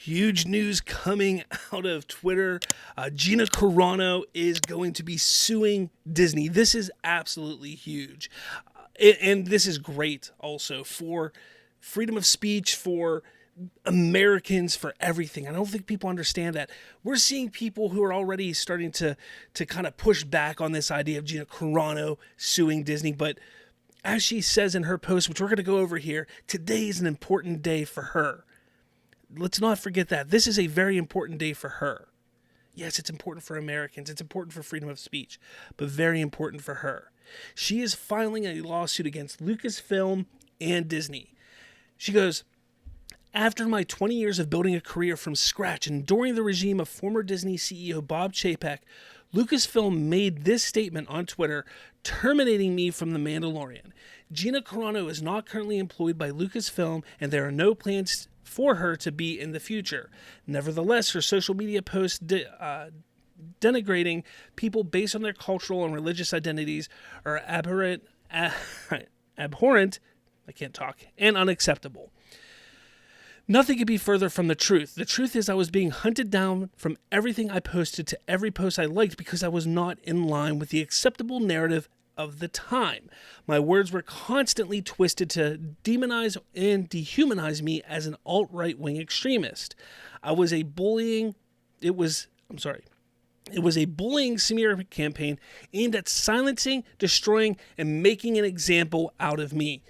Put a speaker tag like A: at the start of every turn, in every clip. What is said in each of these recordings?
A: Huge news coming out of Twitter. Gina Carano is going to be suing Disney. This is absolutely huge. And this is great also for freedom of speech, for Americans, for everything. I don't think people understand that. We're seeing people who are already starting to kind of push back on this idea of Gina Carano suing Disney. But as she says in her post, which we're going to go over here, today is an important day for her. Let's not forget that. This is a very important day for her. Yes, it's important for Americans. It's important for freedom of speech, but very important for her. She is filing a lawsuit against Lucasfilm and Disney. She goes, after my 20 years of building a career from scratch and during the regime of former Disney CEO Bob Chapek, Lucasfilm made this statement on Twitter, terminating me from The Mandalorian. Gina Carano is not currently employed by Lucasfilm, and there are no plans for her to be in the future. Nevertheless, her social media posts denigrating people based on their cultural and religious identities are abhorrent, and unacceptable. Nothing could be further from the truth. The truth is I was being hunted down from everything I posted to every post I liked because I was not in line with the acceptable narrative of the time. My words were constantly twisted to demonize and dehumanize me as an alt-right wing extremist. It was a bullying smear campaign aimed at silencing, destroying, and making an example out of me.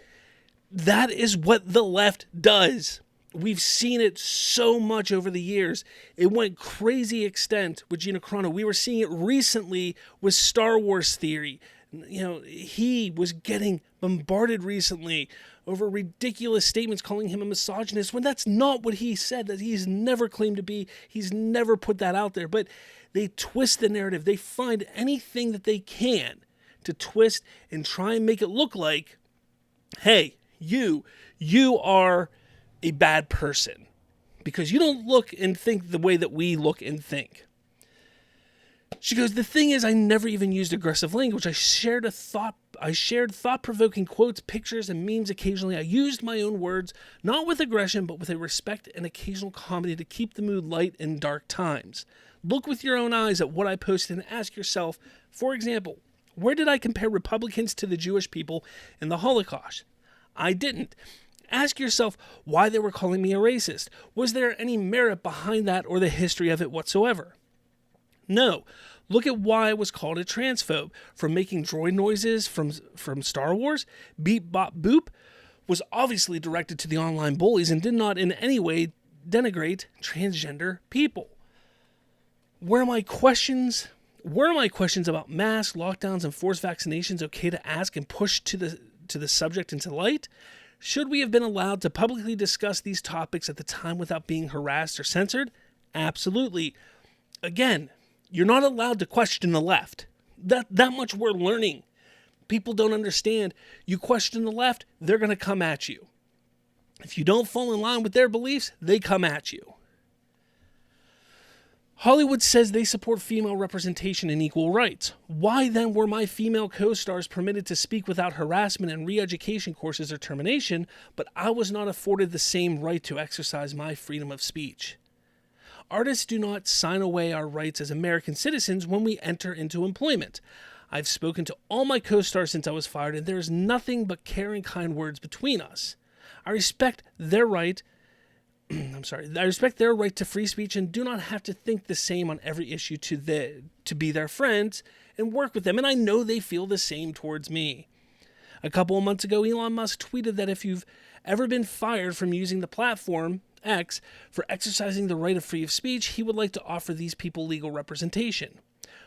A: That is what the left does. We've seen it so much over the years. It went crazy extent with Gina Carano. We were seeing it recently with Star Wars theory. You know, he was getting bombarded recently over ridiculous statements calling him a misogynist when that's not what he said, that he's never claimed to be. He's never put that out there. But they twist the narrative. They find anything that they can to twist and try and make it look like, hey, you are a bad person because you don't look and think the way that we look and think. She goes, the thing is, I never even used aggressive language. I shared thought-provoking quotes, pictures, and memes occasionally. I used my own words, not with aggression, but with a respect and occasional comedy to keep the mood light in dark times. Look with your own eyes at what I posted and ask yourself, for example, where did I compare Republicans to the Jewish people in the Holocaust? I didn't. Ask yourself why they were calling me a racist. Was there any merit behind that or the history of it whatsoever? No. Look at why I was called a transphobe. From making droid noises from Star Wars, Beep Bop Boop was obviously directed to the online bullies and did not in any way denigrate transgender people. Were my questions about masks, lockdowns, and forced vaccinations okay to ask and push to the subject into light? Should we have been allowed to publicly discuss these topics at the time without being harassed or censored? Absolutely. Again, you're not allowed to question the left. That much we're learning. People don't understand. You question the left, they're going to come at you. If you don't fall in line with their beliefs, they come at you. Hollywood says they support female representation and equal rights. Why then were my female co-stars permitted to speak without harassment and re-education courses or termination, but I was not afforded the same right to exercise my freedom of speech? Artists do not sign away our rights as American citizens when we enter into employment. I've spoken to all my co-stars since I was fired, and there is nothing but caring, kind words between us. I respect their right to free speech and do not have to think the same on every issue to be their friends and work with them, and I know they feel the same towards me. A couple of months ago, Elon Musk tweeted that if you've ever been fired from using the platform X for exercising the right of free speech, he would like to offer these people legal representation.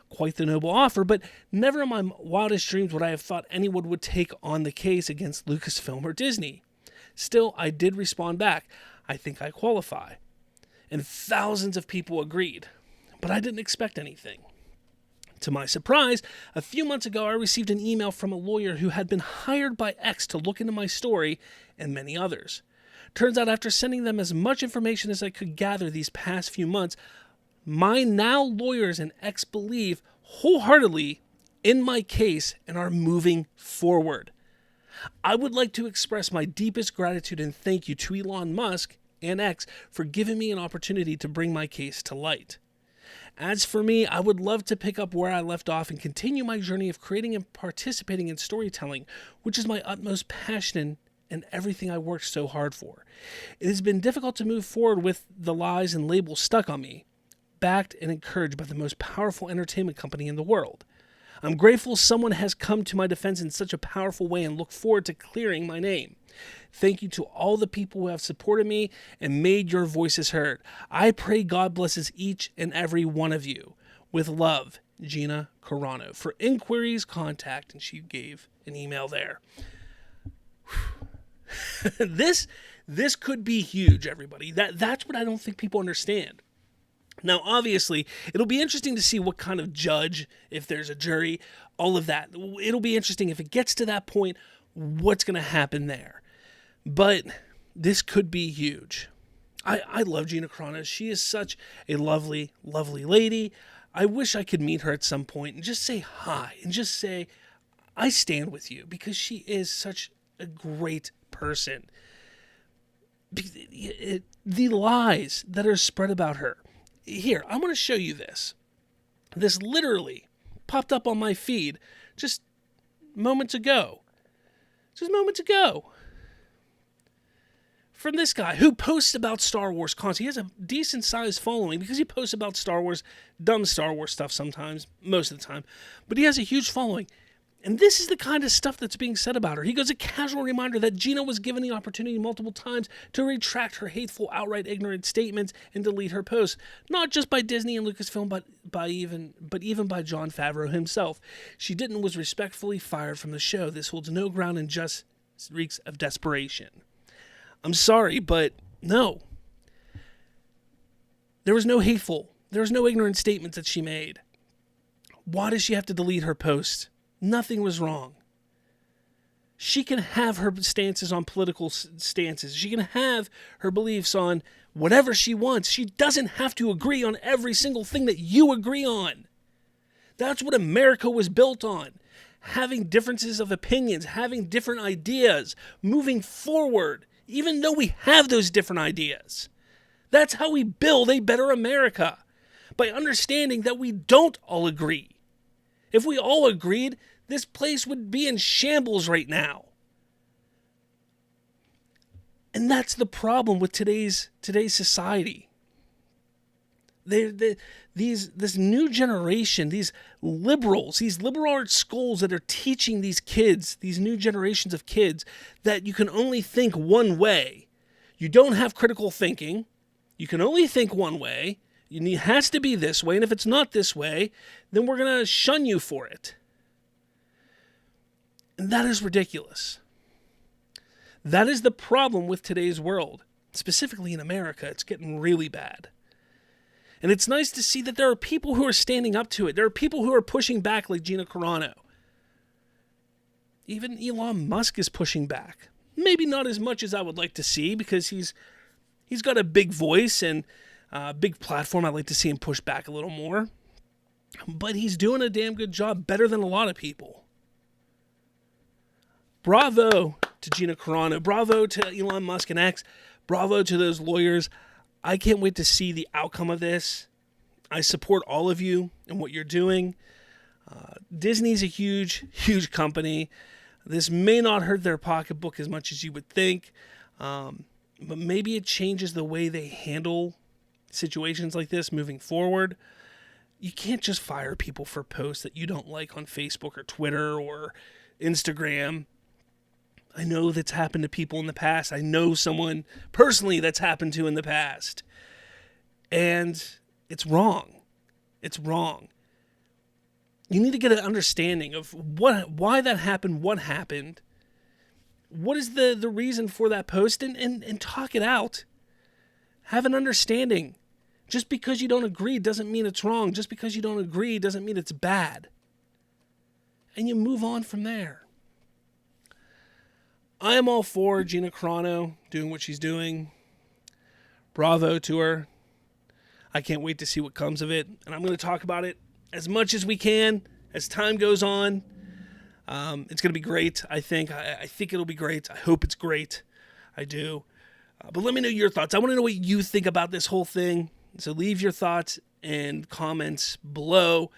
A: Quite the noble offer, but never in my wildest dreams would I have thought anyone would take on the case against Lucasfilm or Disney. Still, I did respond back. I think I qualify. And thousands of people agreed, but I didn't expect anything. To my surprise, a few months ago, I received an email from a lawyer who had been hired by X to look into my story and many others. Turns out after sending them as much information as I could gather these past few months, my now lawyers and X believe wholeheartedly in my case and are moving forward. I would like to express my deepest gratitude and thank you to Elon Musk and X for giving me an opportunity to bring my case to light. As for me, I would love to pick up where I left off and continue my journey of creating and participating in storytelling, which is my utmost passion and everything I worked so hard for. It has been difficult to move forward with the lies and labels stuck on me, backed and encouraged by the most powerful entertainment company in the world. I'm grateful someone has come to my defense in such a powerful way and look forward to clearing my name. Thank you to all the people who have supported me and made your voices heard. I pray God blesses each and every one of you. With love, Gina Carano. For inquiries, contact, and she gave an email there. This could be huge, everybody. That's what I don't think people understand. Now, obviously, it'll be interesting to see what kind of judge, if there's a jury, all of that. It'll be interesting if it gets to that point, what's going to happen there. But this could be huge. I love Gina Carano. She is such a lovely, lovely lady. I wish I could meet her at some point and just say hi and just say, I stand with you, because she is such a great person. The lies that are spread about her. Here, I want to show you this. This literally popped up on my feed just moments ago. From this guy who posts about Star Wars content. He has a decent sized following because he posts about Star Wars, dumb Star Wars stuff sometimes, most of the time. But he has a huge following. And this is the kind of stuff that's being said about her. He goes, a casual reminder that Gina was given the opportunity multiple times to retract her hateful, outright ignorant statements and delete her posts, not just by Disney and LucasFilm, but even by Jon Favreau himself. She didn't, was respectfully fired from the show. This holds no ground and just reeks of desperation. I'm sorry, but no. There was no ignorant statements that she made. Why does she have to delete her posts? Nothing was wrong. She can have her stances on political stances. She can have her beliefs on whatever she wants. She doesn't have to agree on every single thing that you agree on. That's what America was built on. Having differences of opinions, having different ideas, moving forward, even though we have those different ideas. That's how we build a better America, by understanding that we don't all agree. If we all agreed, this place would be in shambles right now. And that's the problem with today's society. This new generation, these liberals, these liberal arts schools that are teaching these kids, these new generations of kids, that you can only think one way. You don't have critical thinking. You can only think one way. It has to be this way, and if it's not this way, then we're going to shun you for it. And that is ridiculous. That is the problem with today's world. Specifically in America, it's getting really bad. And it's nice to see that there are people who are standing up to it. There are people who are pushing back like Gina Carano. Even Elon Musk is pushing back. Maybe not as much as I would like to see, because he's got a big voice and big platform. I'd like to see him push back a little more. But he's doing a damn good job, better than a lot of people. Bravo to Gina Carano. Bravo to Elon Musk and X. Bravo to those lawyers. I can't wait to see the outcome of this. I support all of you and what you're doing. Disney's a huge, huge company. This may not hurt their pocketbook as much as you would think. But maybe it changes the way they handle situations like this moving forward. You can't just fire people for posts that you don't like on Facebook or Twitter or Instagram. I know that's happened to people in the past. I know someone personally that's happened to in the past. And it's wrong. It's wrong. You need to get an understanding of why that happened, what happened. What is the reason for that post, and talk it out. Have an understanding. Just because you don't agree doesn't mean it's wrong. Just because you don't agree doesn't mean it's bad. And you move on from there. I am all for Gina Carano doing what she's doing. Bravo to her. I can't wait to see what comes of it. And I'm going to talk about it as much as we can as time goes on. It's going to be great, I think. I think it'll be great. I hope it's great. I do. But let me know your thoughts. I want to know what you think about this whole thing. So leave your thoughts and comments below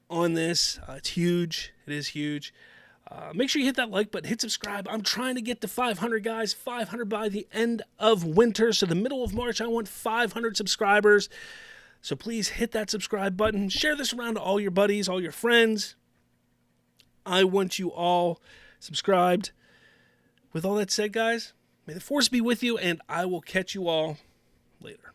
A: on this. It's huge. It is huge. Make sure you hit that like button, hit subscribe. I'm trying to get to 500, guys. 500 by the end of winter. So the middle of March, I want 500 subscribers. So please hit that subscribe button. Share this around to all your buddies, all your friends. I want you all subscribed. With all that said, guys, may the force be with you, and I will catch you all later.